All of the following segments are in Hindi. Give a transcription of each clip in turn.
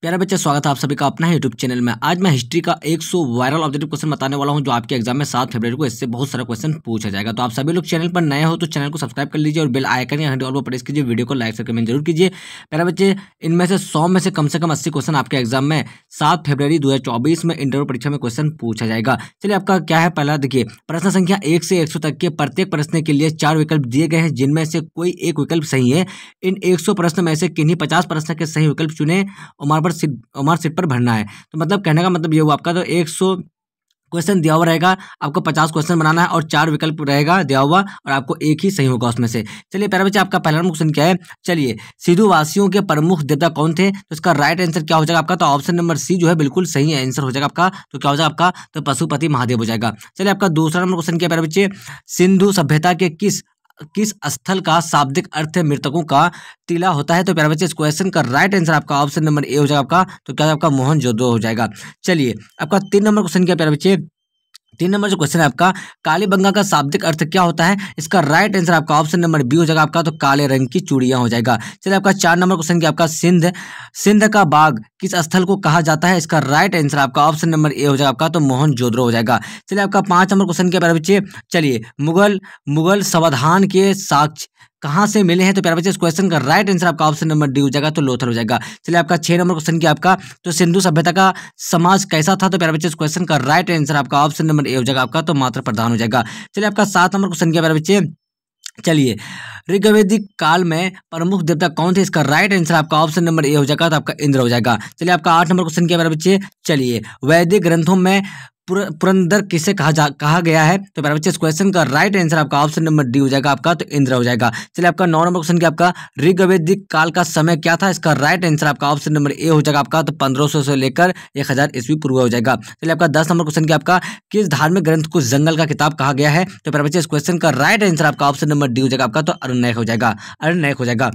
प्यारे बच्चे, स्वागत है आप सभी का अपना है यूट्यूब चैनल में। आज मैं हिस्ट्री का 100 वायरल ऑब्जेक्टिव क्वेश्चन बताने वाला हूं जो आपके एग्जाम में 7 फरवरी को इससे बहुत सारा क्वेश्चन पूछा जाएगा। तो आप सभी लोग चैनल पर नए हो तो चैनल को सब्सक्राइब कर लीजिए और बेल आइकन या घंटे ऑल पर प्रेस कीजिए। वीडियो को लाइक से कमेंट जरूर कीजिए। प्यारे बच्चे, इनमें से 100 में से कम 80 क्वेश्चन आपके एग्जाम में 7 फरवरी 2024 में इंटरव्यू परीक्षा में क्वेश्चन पूछा जाएगा। चलिए, आपका क्या है, पहला देखिए, प्रश्न संख्या 1 से 100 तक के प्रत्येक प्रश्न के लिए 4 विकल्प दिए गए हैं जिनमें से कोई एक विकल्प सही है। इन 100 प्रश्न में से किन्हीं 50 प्रश्न के सही विकल्प चुने और सीट पर भरना है। तो मतलब कहने का मतलब ये हुआ, आपका तो 100 क्वेश्चन दिया हुआ रहेगा, आपको 50 क्वेश्चन बनाना है और 4 विकल्प रहेगा दिया हुआ और आपको एक ही सही होगा उसमें से। चलिए प्यारे बच्चे, आपका पहला क्वेश्चन क्या है। चलिए, सिंधु वासियों के प्रमुख देवता कौन थे? तो इसका राइट आंसर क्या हो जाएगा आपका? तो ऑप्शन नंबर सी जो है बिल्कुल सही आंसर हो जाएगा आपका। तो क्या हो जाएगा आपका? तो पशुपति महादेव हो जाएगा। चलिए, आपका दूसरा नंबर क्वेश्चन क्या है प्यारे बच्चे। सिंधु सभ्यता के किस स्थल का शाब्दिक अर्थ मृतकों का टीला होता है? तो प्यारे बच्चे, इस क्वेश्चन का राइट आंसर आपका ऑप्शन नंबर ए हो जाएगा आपका। तो क्या आपका मोहनजोदड़ो हो जाएगा। चलिए, आपका 3 नंबर क्वेश्चन क्या प्यारे बच्चे। 3 नंबर जो क्वेश्चन है आपका, कालीबंगा का शाब्दिक अर्थ क्या होता है? इसका राइट आंसर आपका ऑप्शन नंबर बी हो जाएगा आपका। तो काले रंग की चूड़ियां हो जाएगा। चलिए, आपका 4 नंबर क्वेश्चन क्या आपका, सिंध का बाग किस स्थल को कहा जाता है? इसका राइट आंसर आपका ऑप्शन नंबर ए हो जाएगा आपका। तो मोहनजोदड़ो हो जाएगा। चलिए, आपका 5 नंबर क्वेश्चन क्या प्यारे बच्चे। चलिए, मुगल संविधान के साक्ष्य कहाँ से मिले हैं? तो प्यारे बच्चे, इस क्वेश्चन का राइट आंसर आपका ऑप्शन नंबर डी हो जाएगा। तो लोथल हो जाएगा। चलिए, आपका 6 नंबर क्वेश्चन क्या आपका, तो सिंधु सभ्यता का समाज कैसा था? तो प्यारे बच्चे, इस क्वेश्चन का राइट आंसर आपका ऑप्शन नंबर ए हो जाएगा आपका। तो मात्र प्रधान हो जाएगा। चलिए, आपका 7 नंबर क्वेश्चन क्या प्यारे बच्चे। चलिए, ऋग्वैदिक काल में प्रमुख देवता कौन थे? इसका राइट आंसर आपका ऑप्शन नंबर ए हो जाएगा। तो आपका इंद्र हो जाएगा। चलिए, आपका 8 नंबर क्वेश्चन क्या प्यारे बच्चे। चलिए, वैदिक ग्रंथों में पुरंदर किसे कहा गया है? तो प्यारे बच्चे, इस क्वेश्चन का राइट आंसर आपका ऑप्शन नंबर डी हो जाएगा आपका। तो इंद्र हो जाएगा। चलिए, आपका 9 नंबर क्वेश्चन क्या आपका, ऋग्वैदिक काल का समय क्या था? इसका राइट आंसर आपका ऑप्शन नंबर ए हो जाएगा आपका। तो 1500 से लेकर 1000 ईस्वी पूर्व हो जाएगा। चलिए, आपका 10 नंबर क्वेश्चन क्या आपका, किस धार्मिक ग्रंथ को जंगल का किताब कहा गया है? तो प्यारे बच्चे, इस क्वेश्चन का राइट आंसर आपका ऑप्शन नंबर डी हो जाएगा आपका। तो अरण्यक हो जाएगा। अरण्यक हो जाएगा।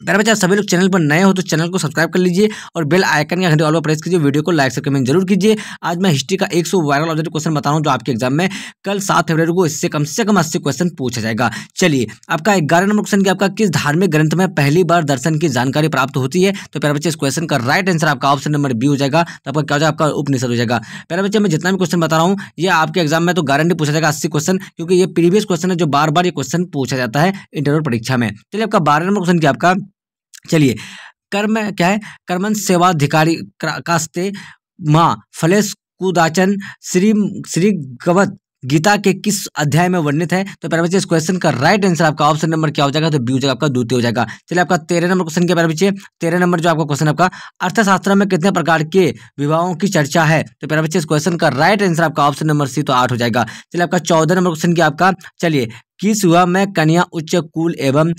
प्यारे बच्चे, सभी लोग चैनल पर नए हो तो चैनल को सब्सक्राइब कर लीजिए और बेल आइकन या घंटे ऑल पर प्रेस कीजिए। वीडियो को लाइक से कमेंट जरूर कीजिए। आज मैं हिस्ट्री का 100 वायरल ऑब्जेक्टिव क्वेश्चन बता रहा हूं जो आपके एग्जाम में कल 7 फरवरी को इससे कम 80 क्वेश्चन पूछा जाएगा। चलिए, आपका 11 नंबर क्वेश्चन क्या आपका, किस धार्मिक ग्रंथ में पहली बार दर्शन की जानकारी प्राप्त होती है? तो प्यारे बच्चे, इस क्वेश्चन का राइट आंसर आपका ऑप्शन नंबर बी हो जाएगा। तो आपका क्या हो जाएगा, आपका उपनिषद हो जाएगा। प्यारे बच्चे, मैं जितना भी क्वेश्चन बता रहा हूँ ये आपके एग्जाम में तो गारंटी पूछा जाएगा 80 क्वेश्चन, क्योंकि ये प्रीवियस क्वेश्चन है जो बार बार ये क्वेश्चन पूछा जाता है इंटरव्यू परीक्षा में। चलिए, आपका 12 नंबर क्वेश्चन क्या आपका। चलिए, कर्म क्या है, कर्मन सेवाधिकारी कास्ते माँ फलेश कुदाचन श्री गवत गीता के किस अध्याय में वर्णित है? तो प्यारे बच्चे, इस क्वेश्चन का राइट आंसर आपका ऑप्शन नंबर क्या हो जाएगा? तो बी हो जाएगा आपका, द्वितीय हो जाएगा। चलिए, आपका 13 नंबर क्वेश्चन क्या प्यारे बच्चे। 13 नंबर जो आपका क्वेश्चन आपका, अर्थशास्त्र में कितने प्रकार के विवाहों की चर्चा है? तो प्यारे बच्चे, इस क्वेश्चन का राइट आंसर आपका ऑप्शन नंबर सी तो 8 हो जाएगा। चलिए, आपका 14 नंबर क्वेश्चन क्या आपका। चलिए, किस विवाह में कन्या उच्च कुल एवं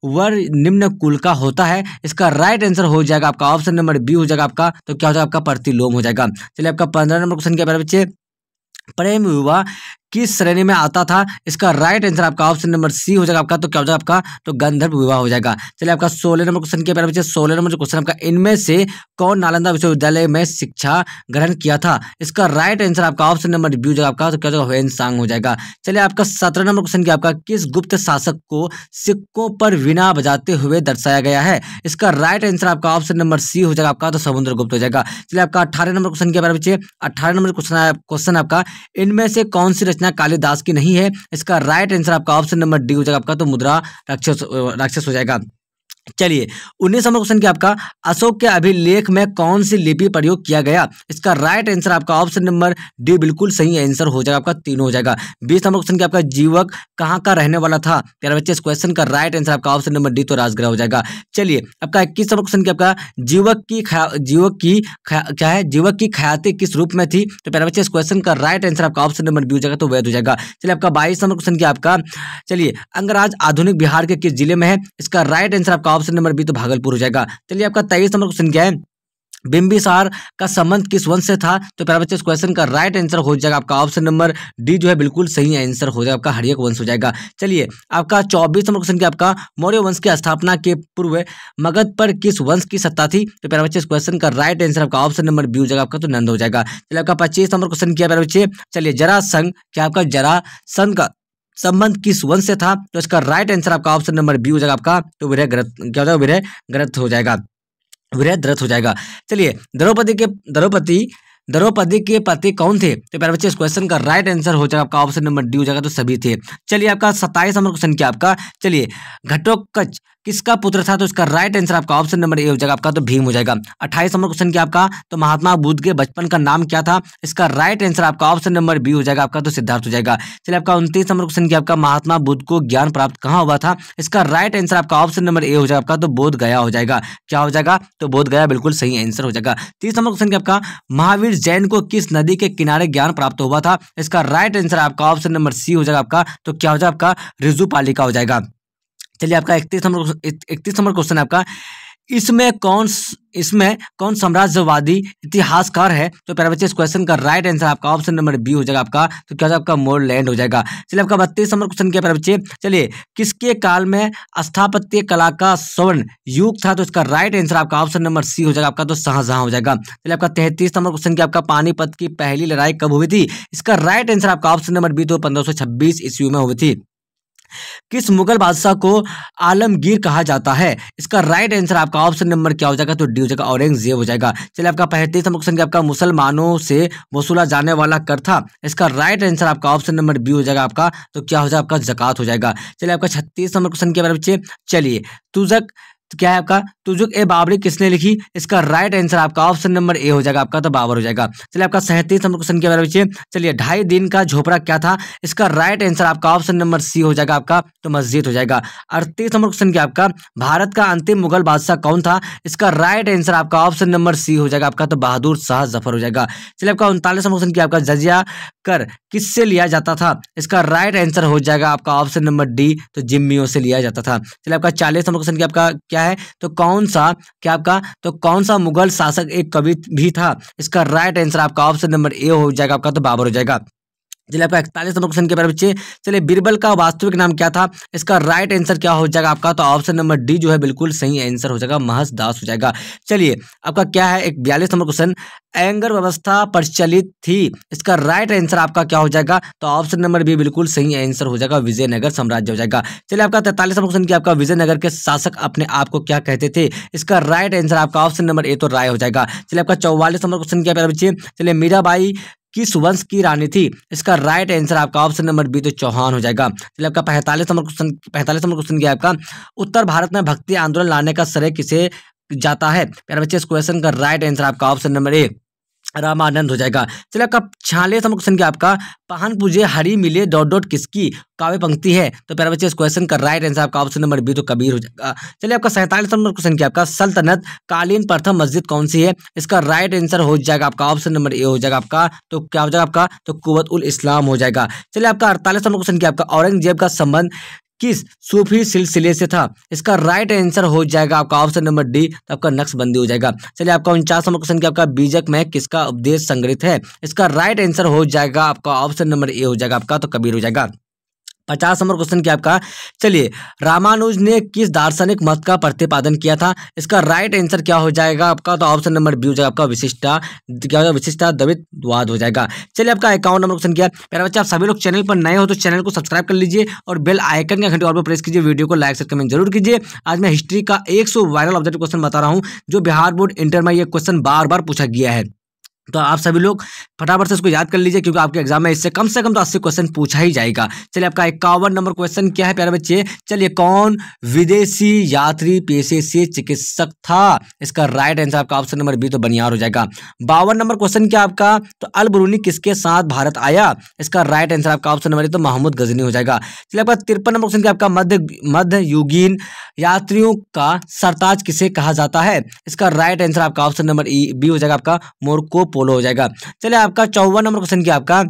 वर निम्न कुल का होता है? इसका राइट आंसर हो जाएगा आपका ऑप्शन नंबर बी हो जाएगा आपका। तो क्या हो जाएगा आपका, प्रतिलोम हो जाएगा। चलिए, आपका 15 नंबर क्वेश्चन क्या प्यारे बच्चे। प्रेम विवाह किस श्रेणी में आता था? इसका राइट आंसर आपका ऑप्शन नंबर सी हो जाएगा आपका। तो क्या हो जाएगा आपका, तो गंधर्व विवाह हो जाएगा। चलिए, आपका 16 नंबर क्वेश्चन क्या प्यारे बच्चे। 16 नंबर जो क्वेश्चन आपका, इनमें से कौन नालंदा विश्वविद्यालय में शिक्षा ग्रहण किया था? इसका राइट आंसर आपका ऑप्शन नंबर बी हो जाएगा आपका। तो क्या हो जाएगा, ह्वेन-सांग हो जाएगा। चलिए, आपका 17 नंबर क्वेश्चन क्या आपका, किस गुप्त शासक को सिक्कों पर वीणा बजाते हुए दर्शाया गया है? इसका राइट आंसर आपका ऑप्शन नंबर सी हो जाएगा आपका। तो समुद्रगुप्त हो जाएगा। चलिए, आपका 18 नंबर क्वेश्चन क्या प्यारे बच्चे। 18 नंबर क्वेश्चन आपका, इनमें से कौन सी रचना कालिदास की नहीं है? इसका राइट आंसर आपका ऑप्शन नंबर डी हो जाएगा आपका। तो मुद्रा राक्षस हो जाएगा। चलिए, 19 नंबर क्वेश्चन क्या आपका, अशोक के अभिलेख में कौन सी लिपि प्रयोग किया गया? इसका राइट आंसर आपका ऑप्शन नंबर डी बिल्कुल सही आंसर हो जाएगा आपका, तीनों हो जाएगा। 20 नंबर क्वेश्चन क्या आपका, जीवक कहाँ का रहने वाला था? प्यारे बच्चे, इस क्वेश्चन का राइट आंसर आपका ऑप्शन नंबर डी तो राजगृह हो जाएगा। चलिए, आपका 21 नंबर क्वेश्चन क्या आपका, जीवक की ख्याति किस रूप में थी? तो प्यारे बच्चे, इस क्वेश्चन का राइट आंसर आपका ऑप्शन नंबर बी हो जाएगा। तो वैध हो जाएगा। चलिए, आपका 22 नंबर क्वेश्चन क्या आपका। चलिए, अंगराज आधुनिक बिहार के किस जिले में है? इसका राइट आंसर आपका ऑप्शन नंबर बी तो भागलपुर हो जाएगा। चलिए, आपका 23 नंबर क्वेश्चन क्या है, बिंबिसार का संबंध किस वंश से था? तो प्यारे बच्चे, इस क्वेश्चन का राइट आंसर हो जाएगा आपका ऑप्शन नंबर डी जो है बिल्कुल सही आंसर हो जाएगा आपका, हर्यक वंश हो जाएगा। चलिए, आपका 24 नंबर क्वेश्चन क्या आपका, मौर्य वंश की स्थापना के पूर्व मगध पर किस वंश की सत्ता थी? तो प्यारे बच्चे, इस क्वेश्चन का राइट आंसर आपका ऑप्शन नंबर बी हो जाएगा आपका, तो नंद हो जाएगा। चलिए, आपका 25 नंबर क्वेश्चन क्या प्यारे बच्चे। चलिए, जरासंध क्या आपका, जरासंध का संबंध किस वंश से था? तो इसका राइट आंसर आपका ऑप्शन नंबर बी हो जाएगा आपका, तो वीरग्रथ क्या हो जाएगा, वीरग्रथ हो जाएगा। वीरद्रथ हो जाएगा। चलिए, द्रौपदी के पति कौन थे? तो प्यारे बच्चे इस क्वेश्चन का राइट आंसर हो जाएगा आपका ऑप्शन नंबर डी हो जाएगा, तो सभी थे। चलिए, आपका 27 नंबर क्वेश्चन क्या आपका, चलिए, घटोत्कच किसका पुत्र था? तो इसका राइट आंसर आपका ऑप्शन नंबर ए हो जाएगा आपका, तो भीम हो जाएगा। 28 नंबर क्वेश्चन क्या आपका, तो महात्मा बुद्ध के बचपन का नाम क्या था? इसका राइट आंसर आपका ऑप्शन नंबर बी हो जाएगा आपका, तो सिद्धार्थ हो जाएगा। चलिए, आपका 29 नंबर क्वेश्चन क्या आपका, महात्मा बुद्ध को ज्ञान प्राप्त कहाँ हुआ था? इसका राइट आंसर आपका ऑप्शन नंबर ए हो जाएगा आपका, तो बोध गया हो जाएगा। क्या हो जाएगा? तो बोध गया बिल्कुल सही आंसर हो जाएगा। 30 नंबर क्वेश्चन क्या आपका, महावीर जैन को किस नदी के किनारे ज्ञान प्राप्त हुआ था? इसका राइट आंसर आपका ऑप्शन नंबर सी हो जाएगा आपका, तो क्या हो जाएगा आपका, ऋजुपालिका हो जाएगा। चलिए, आपका 31 नंबर क्वेश्चन है आपका, इसमें कौन साम्राज्यवादी इतिहासकार है? तो प्यारे बच्चे इस क्वेश्चन का राइट आंसर आपका ऑप्शन नंबर बी हो जाएगा आपका, तो क्या हो जाएगा आपका, मोरलैंड हो जाएगा। चलिए, आपका 32 नंबर क्वेश्चन क्या प्यारे बच्चे, चलिए, किसके काल में स्थापत्य कला का स्वर्ण युग था? तो इसका राइट आंसर आपका ऑप्शन नंबर सी हो जाएगा आपका, तो शाहजहां हो जाएगा। चलिए, आपका 33 नंबर क्वेश्चन क्या आपका, पानीपत की पहली लड़ाई कब हुई थी? इसका राइट आंसर आपका ऑप्शन नंबर बी, तो 1526 ईस्वी में हुई थी। किस मुगल बादशाह को आलमगीर कहा जाता है? इसका राइट आंसर आपका ऑप्शन नंबर क्या हो जाएगा, तो डी हो जाएगा, औरंगजेब हो जाएगा। चलिए, आपका 35 नंबर क्वेश्चन क्या आपका, मुसलमानों से वसूला जाने वाला कर था? इसका राइट आंसर आपका ऑप्शन नंबर बी हो जाएगा आपका, तो क्या हो जाएगा आपका, ज़कात हो जाएगा। चलिए, आपका 36 नंबर क्वेश्चन क्या बच्चे, चलिए, तुजक क्या है आपका, तुजुक ए बाबरी किसने लिखी? इसका राइट आंसर आपका ऑप्शन नंबर ए हो जाएगा आपका, तो बाबर हो जाएगा। चलिए, आपका 37 नंबर क्वेश्चन क्या बच्चे, चलिए, 2.5 दिन का झोपड़ा क्या था? इसका राइट आंसर आपका ऑप्शन नंबर सी हो जाएगा आपका, तो मस्जिद हो जाएगा। 38 नंबर क्वेश्चन क्या आपका, भारत का अंतिम मुगल बादशाह कौन था? इसका राइट आंसर आपका ऑप्शन नंबर सी हो जाएगा आपका, तो बहादुर शाह जफर हो जाएगा। चलिए, आपका 39 नंबर क्वेश्चन क्या आपका, जजिया कर किससे लिया जाता था? इसका राइट आंसर हो जाएगा आपका ऑप्शन नंबर डी, तो जिम्मियों से लिया जाता था। चलिए, आपका 40 नंबर क्वेश्चन क्या आपका क्या है, तो कौन सा मुगल शासक एक कवि भी था? इसका राइट आंसर आपका ऑप्शन नंबर ए हो जाएगा आपका, तो बाबर हो जाएगा। चलिए, आपका 41 नंबर क्वेश्चन के बारे में बच्चे, चलिए, बीरबल का वास्तविक नाम क्या था? इसका राइट आंसर क्या हो जाएगा आपका, तो ऑप्शन नंबर डी जो है बिल्कुल सही आंसर हो जाएगा, महस दास हो जाएगा। चलिए, आपका क्या है, एक 42 नंबर क्वेश्चन, एंगर व्यवस्था प्रचलित थी? इसका राइट आंसर आपका क्या हो जाएगा, तो ऑप्शन नंबर बी बिल्कुल सही आंसर हो जाएगा, विजयनगर साम्राज्य हो जाएगा। चलिए, आपका 43 नंबर क्वेश्चन क्या आपका, विजयनगर के शासक अपने आप को क्या कहते थे? इसका राइट आंसर आपका ऑप्शन नंबर ए, तो राय हो जाएगा। चलिए, आपका 44 नंबर क्वेश्चन क्या बच्चे, चलिए, मीराबाई किस वंश की रानी थी? इसका राइट आंसर आपका ऑप्शन नंबर बी, तो चौहान हो जाएगा। चलिए, आपका 45 नंबर क्वेश्चन क्या है आपका, उत्तर भारत में भक्ति आंदोलन लाने का श्रेय किसे जाता है? प्यारे बच्चे इस क्वेश्चन का राइट आंसर आपका ऑप्शन नंबर ए, रामानंद हो जाएगा। चलिए, आपका 46 नंबर क्वेश्चन क्या आपका, पहन पूजे हरी मिले डॉट डॉट किसकी काव्य पंक्ति है? तो प्यारे बच्चे इस क्वेश्चन का राइट आंसर आपका ऑप्शन नंबर बी, तो कबीर हो जाएगा। चलिए, आपका 47 नंबर क्वेश्चन क्या आपका, सल्तनत कालीन प्रथम मस्जिद कौन सी है? इसका राइट आंसर हो जाएगा आपका ऑप्शन नंबर ए हो जाएगा आपका, तो क्या हो जाएगा आपका, तो कुव्वत उल इस्लाम हो जाएगा। चलिए, आपका 48 नंबर क्वेश्चन क्या आपका, औरंगजेब का संबंध किस सूफी सिलसिले से था? इसका राइट आंसर हो जाएगा आपका ऑप्शन नंबर डी, तो आपका नक्शबंदी हो जाएगा। चलिए, आपका 49 नंबर क्वेश्चन क्या आपका, बीजक में किसका उपदेश संग्रहित है? इसका राइट आंसर हो जाएगा आपका ऑप्शन नंबर ए हो जाएगा आपका, तो कबीर हो जाएगा। 50 नंबर क्वेश्चन क्या आपका, चलिए, रामानुज ने किस दार्शनिक मत का प्रतिपादन किया था? इसका राइट आंसर क्या हो जाएगा आपका, तो ऑप्शन नंबर बी हो जाएगा आपका, विशिष्टाद्वैतवाद हो जाएगा। चलिए, आपका 51 नंबर क्वेश्चन क्या है, प्यारे बच्चे आप सभी लोग चैनल पर नए हो तो चैनल को सब्सक्राइब कर लीजिए और बेल आइकन का घंटी ऑल पर प्रेस कीजिए, वीडियो को लाइक शेयर कमेंट जरूर कीजिए। आज मैं हिस्ट्री का 100 वायरल ऑब्जेक्टिव क्वेश्चन बता रहा हूँ, जो बिहार बोर्ड इंटर में ये क्वेश्चन बार बार पूछा गया है, तो आप सभी लोग फटाफट से इसको याद कर लीजिए, क्योंकि आपके एग्जाम में इससे कम से कम तो 80 क्वेश्चन पूछा ही जाएगा। चलिए, आपका 51 नंबर क्वेश्चन क्या है प्यारे बच्चे, चलिए, कौन विदेशी यात्री पेशे से चिकित्सक था? इसका राइट आंसर आपका ऑप्शन नंबर बी, तो बनियार हो जाएगा। 52 नंबर क्वेश्चन क्या आपका, तो अल बरूनी किसके साथ भारत आया? इसका राइट आंसर आपका ऑप्शन नंबर, तो महमूद गजनी हो जाएगा। चलिए, आपका 53 नंबर क्वेश्चन क्या आपका, मध्य युगीन यात्रियों का सरताज किसे कहा जाता है? इसका राइट आंसर आपका ऑप्शन नंबर बी हो जाएगा आपका, मोरको पोलो हो जाएगा। चलिए, आपका 54 नंबर क्वेश्चन क्या आपका,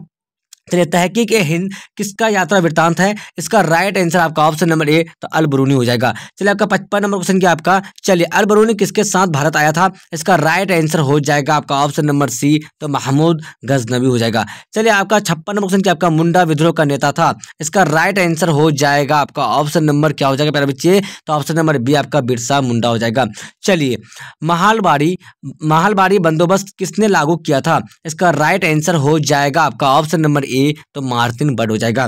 चलिए, तहकीक ए हिंद किसका यात्रा वृत्तांत है? इसका राइट आंसर आपका ऑप्शन नंबर ए, तो अल बरूनी हो जाएगा। चलिए, आपका 55 नंबर क्वेश्चन क्या आपका, चलिए, अल बरूनी किसके साथ भारत आया था? इसका राइट आंसर हो जाएगा आपका ऑप्शन नंबर सी, तो महमूद गजनवी हो जाएगा। चलिए, आपका 56 नंबर क्वेश्चन क्या आपका, मुंडा विद्रोह का नेता था? इसका राइट आंसर हो जाएगा आपका ऑप्शन नंबर क्या हो जाएगा प्यारे बच्चे, तो ऑप्शन नंबर बी आपका बिरसा मुंडा हो जाएगा। चलिए, महालबाड़ी बंदोबस्त किसने लागू किया था? इसका राइट आंसर हो जाएगा आपका ऑप्शन नंबर ए, तो मार्टिन बर्ड हो जाएगा।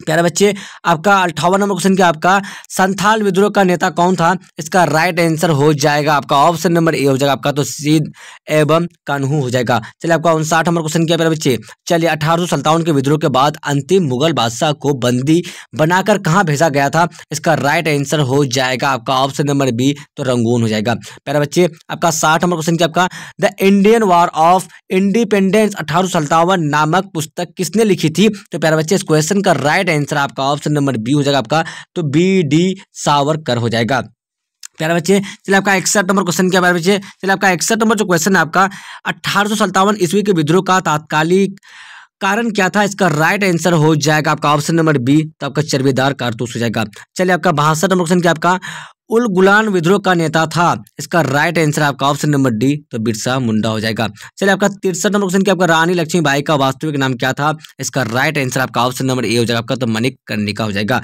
प्यारे बच्चे, आपका 58 नंबर क्वेश्चन क्या आपका संथाल विद्रोह का नेता कौन था? इसका राइट आंसर हो जाएगा आपका ऑप्शन नंबर ए हो जाएगा आपका, तो सीध एवं कान्हू हो जाएगा। चलिए आपका 59 नंबर क्वेश्चन क्या प्यारे बच्चे, चलिए 1857 के विद्रोह के बाद अंतिम मुगल बादशाह को बंदी बनाकर कहाँ भेजा गया था? इसका राइट आंसर हो जाएगा आपका ऑप्शन नंबर बी, तो रंगून हो जाएगा। प्यारे बच्चे, आपका 60 नंबर क्वेश्चन क्या आपका the Indian war of independence 1857 नामक पुस्तक किसने लिखी थी? तो प्यारे बच्चे, इस क्वेश्चन का राइट आंसर आपका ऑप्शन नंबर बी हो जाएगा आपका, तो बी डी सावरकर हो जाएगा। प्यारे बच्चे, चलिए आपका 61 नंबर क्वेश्चन क्या प्यारे बच्चे, चलिए आपका 61 नंबर जो क्वेश्चन है आपका 1857 ईस्वी के विद्रोह का तात्कालिक कारण क्या था? इसका राइट आंसर हो जाएगा आपका ऑप्शन नंबर बी, तो आपका चर्बीदार कारतूस हो जाएगा। चलिए आपका 62 नंबर क्वेश्चन क्या आपका उल गुलान विद्रोह का नेता था? इसका राइट आंसर आपका ऑप्शन नंबर डी, तो बिरसा मुंडा हो जाएगा। चलिए आपका 63 नंबर क्वेश्चन क्या आपका रानी लक्ष्मीबाई का वास्तविक नाम क्या था? इसका राइट आंसर आपका ऑप्शन नंबर ए हो जाएगा आपका, तो मणिकर्णिका हो जाएगा।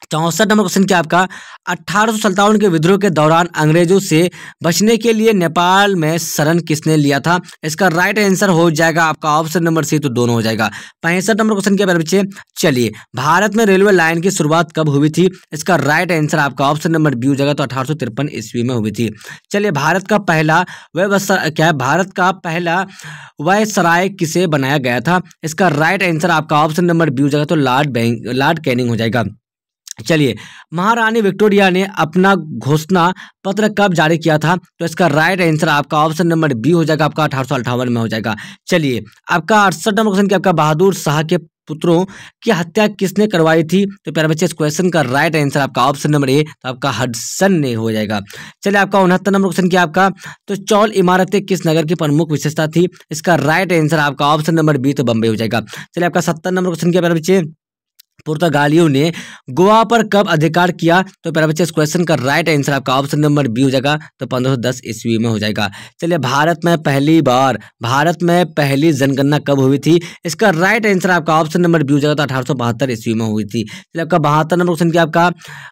64 नंबर क्वेश्चन क्या आपका 1857 के विद्रोह के दौरान अंग्रेजों से बचने के लिए नेपाल में शरण किसने लिया था? इसका राइट आंसर हो जाएगा आपका ऑप्शन नंबर सी, तो दोनों हो जाएगा। 65 नंबर क्वेश्चन क्या बच्चे, चलिए भारत में रेलवे लाइन की शुरुआत कब हुई थी? इसका राइट आंसर आपका ऑप्शन नंबर बी हो जाएगा, तो 1853 ईस्वी में हुई थी। चलिए भारत का पहला भारत का पहला वायसराय किसे बनाया गया था? इसका राइट आंसर आपका ऑप्शन नंबर बी हो जाएगा, तो लॉर्ड कैनिंग हो जाएगा। चलिए महारानी विक्टोरिया ने अपना घोषणा पत्र कब जारी किया था? तो इसका राइट आंसर आपका ऑप्शन नंबर बी हो जाएगा आपका 1858 में हो जाएगा। चलिए आपका 68 नंबर क्वेश्चन क्या आपका बहादुर शाह के पुत्रों की हत्या किसने करवाई थी? तो प्यारे बच्चे, इस क्वेश्चन का राइट आंसर आपका ऑप्शन नंबर ए, तो आपका हडसन ने हो जाएगा। चलिए आपका 69 नंबर क्वेश्चन क्या आपका तो चौल इमारतें किस नगर की प्रमुख विशेषता थी? इसका राइट आंसर आपका ऑप्शन नंबर बी, तो बम्बई हो जाएगा। चलिए आपका 70 नंबर क्वेश्चन क्या प्यारे बच्चे पुर्तगालियों ने गोवा पर कब अधिकार किया? तो प्यारे बच्चे, इस क्वेश्चन का राइट आंसर आपका ऑप्शन नंबर बी हो जाएगा, तो 1510 ईस्वी में हो जाएगा। चलिए भारत में पहली जनगणना कब हुई थी? इसका राइट आंसर आपका ऑप्शन नंबर बी हो जाएगा, तो 1872 ईस्वी में हुई थी। चलिए आपका 72 नंबर क्वेश्चन क्या आपका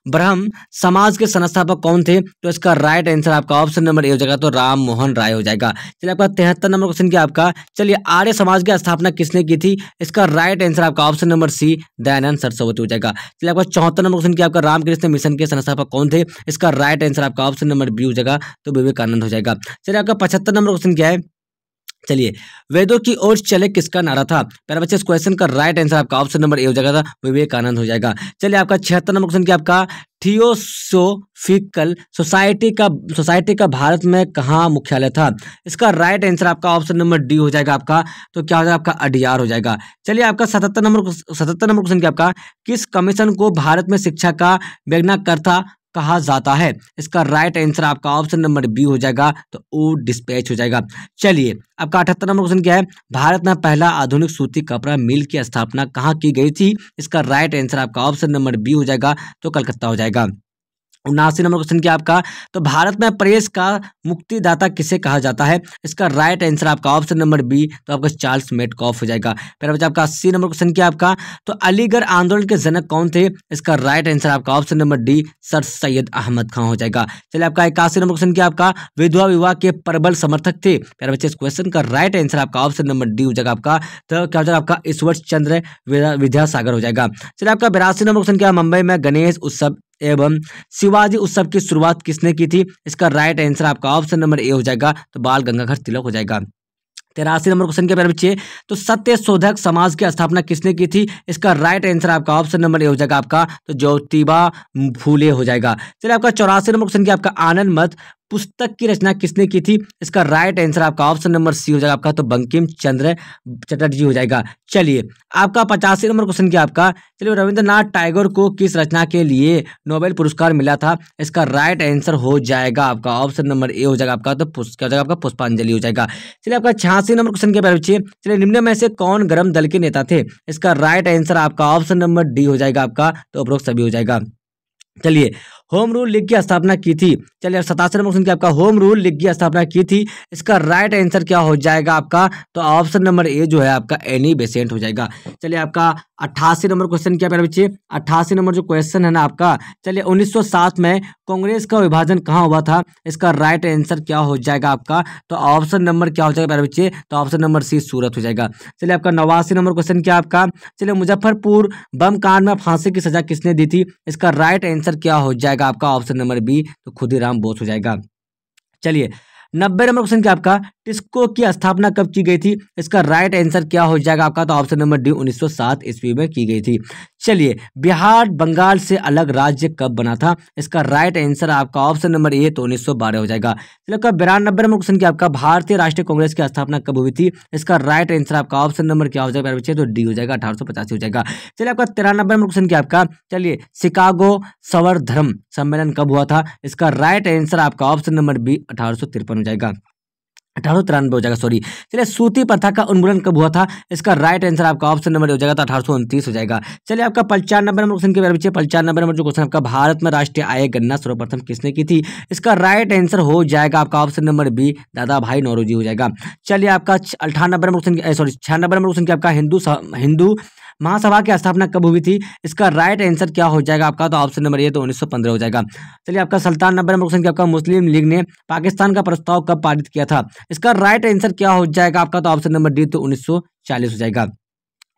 ब्रह्म समाज के संस्थापक कौन थे? तो इसका राइट आंसर आपका ऑप्शन नंबर ए हो जाएगा, तो राम मोहन राय हो जाएगा। चलिए आपका 73 नंबर क्वेश्चन क्या आपका चलिए आर्य समाज की स्थापना किसने की थी? इसका राइट आंसर आपका option number C, Dayanand Saraswati हो जाएगा। चलिए आपका 74 नंबर क्वेश्चन क्या आपका रामकृष्ण मिशन के संस्थापक कौन थे? इसका राइट आंसर आपका ऑप्शन नंबर बी हो जाएगा, तो विवेकानंद हो जाएगा। चलिए आपका 75 नंबर क्वेश्चन क्या है, चलिए वेदों की ओर चले किसका नारा था? प्यारे बच्चे, इस क्वेश्चन का राइट आंसर आपका ऑप्शन नंबर ए हो जाएगा, विवेकानंद हो जाएगा। चलिए आपका 76 नंबर क्वेश्चन क्या आपका थियोसोफिकल सोसाइटी का भारत में कहाँ मुख्यालय था? इसका राइट आंसर आपका ऑप्शन नंबर डी हो जाएगा आपका, तो क्या हो जाएगा आपका अडियार हो जाएगा। चलिए आपका 77 नंबर क्वेश्चन क्या आपका किस कमीशन को भारत में शिक्षा का मेघनाकर्ता कहा जाता है? इसका राइट आंसर आपका ऑप्शन नंबर बी हो जाएगा, तो ओ डिस्पैच हो जाएगा। चलिए आपका 78 नंबर क्वेश्चन क्या है भारत में पहला आधुनिक सूती कपड़ा मिल की स्थापना कहाँ की गई थी? इसका राइट आंसर आपका ऑप्शन नंबर बी हो जाएगा, तो कलकत्ता हो जाएगा। 79 नंबर क्वेश्चन क्या आपका तो भारत में प्रेस का मुक्तिदाता किसे कहा जाता है? इसका राइट आंसर आपका ऑप्शन नंबर बी, तो आपका चार्ल्स मेटकॉफ हो जाएगा। फिर बच्चा आपका 80 नंबर क्वेश्चन क्या आपका तो अलीगढ़ आंदोलन के जनक कौन थे? इसका राइट आंसर आपका option number D, sir Syed Ahmad Khan हो जाएगा। चलिए आपका 81 नंबर क्वेश्चन क्या आपका विधवा विवाह के प्रबल समर्थक थे? प्यारे बच्चे, इस क्वेश्चन का राइट आंसर आपका ऑप्शन नंबर डी हो जाएगा आपका, तो क्या हो जाएगा आपका ईश्वर चंद्र विद्यासागर हो जाएगा। चलिए आपका 82 नंबर क्वेश्चन क्या मुंबई में गणेश उत्सव एवं शिवाजी उत्सव की शुरुआत किसने की थी? इसका राइट आंसर आपका ऑप्शन नंबर ए हो जाएगा, तो बाल गंगाधर तिलक हो जाएगा। 83 नंबर क्वेश्चन के प्यारे बच्चे तो सत्य शोधक समाज की स्थापना किसने की थी? इसका राइट आंसर आपका ऑप्शन नंबर ए हो जाएगा आपका, तो ज्योतिबा फूले हो जाएगा। चलिए आपका 84 नंबर क्वेश्चन क्या आपका आनंद मठ पुस्तक की रचना किसने की थी? इसका राइट आंसर आपका ऑप्शन नंबर सी हो जाएगा आपका, तो बंकिम चंद्र चटर्जी हो जाएगा। चलिए आपका 85 नंबर क्वेश्चन क्या आपका चलिए रविंद्रनाथ टैगोर को किस रचना के लिए नोबेल पुरस्कार मिला था? इसका राइट आंसर हो जाएगा आपका ऑप्शन नंबर ए हो जाएगा आपका, तो क्या हो जाएगा आपका पुष्पांजलि हो जाएगा। चलिए आपका 86 नंबर क्वेश्चन क्या बच्चे चलिए निम्न में से कौन गर्म दल के नेता थे? इसका राइट आंसर आपका ऑप्शन नंबर डी हो जाएगा आपका, तो उपरोक्त सभी हो जाएगा। चलिए होम रूल लीग की स्थापना की थी? चलिए 87 नंबर क्वेश्चन क्या आपका होम रूल लीग की स्थापना की थी? इसका राइट आंसर क्या हो जाएगा आपका? तो ऑप्शन नंबर ए जो है आपका एनी बेसेंट हो जाएगा। चलिए आपका 88 नंबर क्वेश्चन क्या प्यारे बच्चे? 88 नंबर जो क्वेश्चन है ना आपका, चलिए 1907 में कांग्रेस का विभाजन कहाँ हुआ था? इसका राइट आंसर क्या हो जाएगा आपका? तो ऑप्शन नंबर क्या हो जाएगा प्यारे बच्चे? तो ऑप्शन नंबर सी सूरत हो जाएगा। चलिए आपका 89 नंबर क्वेश्चन क्या आपका? चलिए मुजफ्फरपुर बम कांड में फांसी की सजा किसने दी थी? इसका राइट आंसर क्या हो जाएगा आपका? ऑप्शन नंबर बी, तो खुदीराम बोस हो जाएगा। चलिए 90 नंबर क्वेश्चन क्या आपका? टिस्को की स्थापना कब की गई थी? इसका राइट आंसर क्या हो जाएगा आपका? तो ऑप्शन नंबर डी 1907 ईस्वी में की गई थी। चलिए बिहार बंगाल से अलग राज्य कब बना था? इसका राइट आंसर आपका ऑप्शन नंबर ए, तो 1912 हो जाएगा। चलिए आपका 92 नंबर क्वेश्चन क्या आपका? भारतीय राष्ट्रीय कांग्रेस की स्थापना कब हुई थी? इसका राइट आंसर आपका ऑप्शन नंबर क्या हो जाएगा बच्चे? तो डी हो जाएगा, 1885 हो जाएगा। चलिए आपका 93 नंबर क्वेश्चन क्या आपका? चलिए शिकागो सवर्धर्म सम्मेलन कब हुआ था? इसका राइट आंसर आपका ऑप्शन नंबर बी 1853 हो जाएगा, 1893 हो जाएगा, सॉरी। चलिए सूती प्रथा का उन्मूलन कब हुआ था? इसका राइट आंसर आपका ऑप्शन नंबर हो जाएगा, तो 1829 हो जाएगा। चलिए आपका 95 नंबर क्वेश्चन के बारे में 95 नंबर जो क्वेश्चन आपका, भारत में राष्ट्रीय आय गणना सर्वप्रथम किसने की थी? इसका राइट आंसर हो जाएगा आपका ऑप्शन नंबर बी, दादा भाई नौरोजी हो जाएगा। चलिए आपका 98 number question, sorry 96 number question क्या आपका? हिंदू महासभा की स्थापना कब हुई थी? इसका राइट आंसर क्या हो जाएगा आपका? तो ऑप्शन नंबर ए, तो 1915 हो जाएगा। चलिए आपका 97 नंबर क्वेश्चन क्या आपका? मुस्लिम लीग ने पाकिस्तान का प्रस्ताव कब पारित किया था? इसका राइट आंसर क्या हो जाएगा आपका? तो ऑप्शन नंबर डी, तो 1940 हो जाएगा।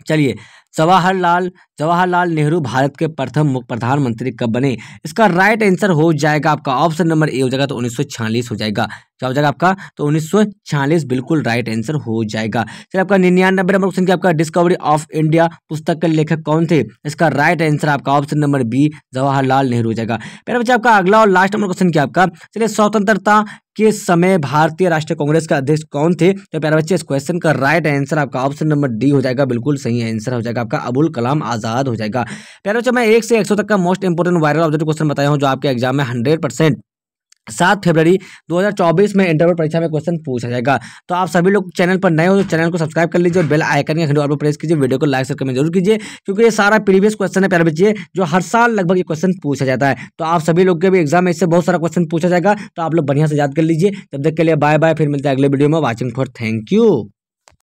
चलिए जवाहरलाल नेहरू भारत के प्रथम मुख्य प्रधानमंत्री कब बने? इसका राइट आंसर हो जाएगा आपका ऑप्शन नंबर ए हो जाएगा, तो 1946 हो जाएगा। क्या हो जाएगा आपका? तो 1946 बिल्कुल राइट आंसर हो जाएगा। चलिए आपका 99 नंबर क्वेश्चन क्या आपका? डिस्कवरी ऑफ इंडिया पुस्तक के लेखक कौन थे? इसका राइट आंसर आपका option number B, Jawaharlal Nehru हो जाएगा। प्यारे बच्चे आपका अगला और लास्ट नंबर क्वेश्चन क्या आपका? चलिए स्वतंत्रता के समय भारतीय राष्ट्रीय कांग्रेस का अध्यक्ष कौन थे? तो प्यारे बच्चे इस क्वेश्चन का राइट आंसर आपका ऑप्शन नंबर डी हो जाएगा, बिल्कुल सही आंसर हो जाएगा आपका, अबुल कलाम आजाद हो जाएगा। प्यारे बच्चे मैं 1 से 100 तक का most important viral objective question बताया हूं जो आपके एग्जाम में 100% 7 फरवरी 2024 में इंटरव्यू परीक्षा में क्वेश्चन पूछा जाएगा। तो आप सभी लोग चैनल पर नए हो तो चैनल को सब्सक्राइब कर लीजिए और बेल आइकन के घंटे पर प्रेस कीजिए, वीडियो को लाइक शेयर कमेंट जरूर कीजिए, क्योंकि ये सारा प्रीवियस क्वेश्चन है प्यारे बच्चे, जो हर साल लगभग ये क्वेश्चन पूछा जाता है। तो आप सभी लोग के भी एग्जाम में इससे बहुत सारा क्वेश्चन पूछा जाएगा, तो आप लोग बढ़िया से याद कर लीजिए। तब तक के लिए बाय बाय, फिर मिलते हैं अगले वीडियो में। Watching for, thank you.